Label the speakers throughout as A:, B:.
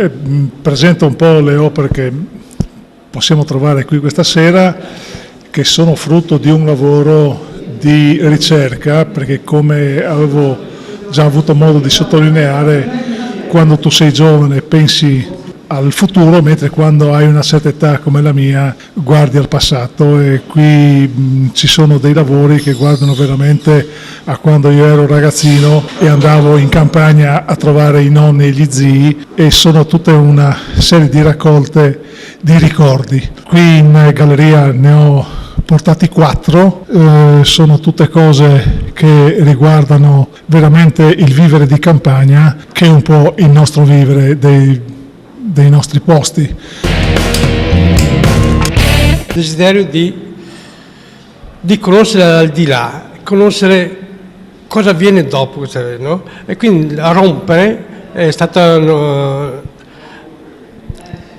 A: presento un po' le opere che possiamo trovare qui questa sera, che sono frutto di un lavoro di ricerca, perché come avevo già avuto modo di sottolineare, quando tu sei giovane pensi al futuro, mentre quando hai una certa età come la mia guardi al passato, e qui ci sono dei lavori che guardano veramente a quando io ero ragazzino e andavo in campagna a trovare i nonni e gli zii, e sono tutta una serie di raccolte di ricordi. Qui in galleria ne ho portati 4, sono tutte cose che riguardano veramente il vivere di campagna, che è un po' il nostro vivere dei nostri posti.
B: Il desiderio di conoscere l'aldilà, conoscere cosa avviene dopo, no? E quindi a rompere è stato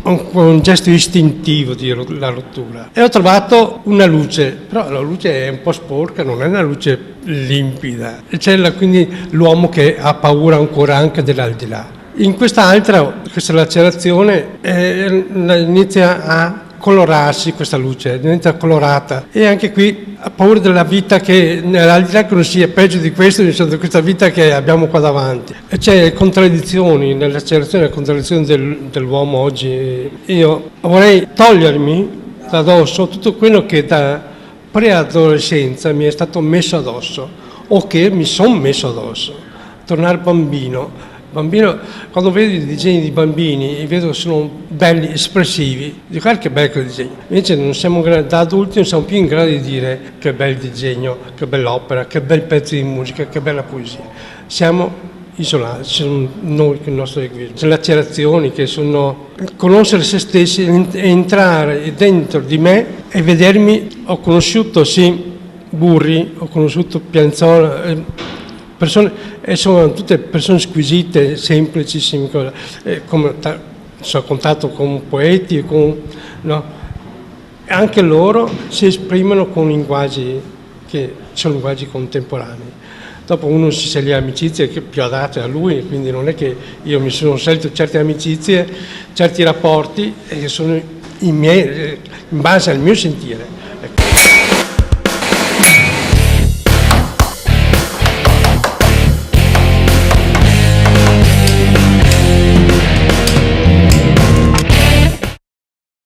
B: un gesto istintivo di la rottura. E ho trovato una luce, però la luce è un po' sporca, non è una luce limpida. E c'è quindi l'uomo che ha paura ancora anche dell'aldilà. In questa lacerazione inizia a colorarsi questa luce, diventa colorata, e anche qui ha paura della vita che nell'aldilà che non sia peggio di questo, di questa vita che abbiamo qua davanti. E c'è contraddizioni nella lacerazione, la contraddizione dell'uomo oggi. Io vorrei togliermi da addosso tutto quello che da preadolescenza mi è stato messo addosso, o che mi sono messo addosso, tornare bambino. Quando vedo i disegni di bambini e vedo che sono belli, espressivi, dico che bello quel disegno. Invece da adulti non siamo più in grado di dire che bel disegno, che bella opera, che bel pezzo di musica, che bella poesia. Siamo isolati, siamo noi con il nostro egoismo. C'è lacerazioni che sono conoscere se stessi, entrare dentro di me e vedermi. Ho conosciuto Burri, ho conosciuto Piazzolla, e sono tutte persone squisite, semplicissime, come sono a contatto con poeti, no? Anche loro si esprimono con linguaggi che sono linguaggi contemporanei. Dopo uno si sceglie le amicizie che più adatte a lui, quindi non è che io mi sono scelto certe amicizie, certi rapporti, che sono in base al mio sentire.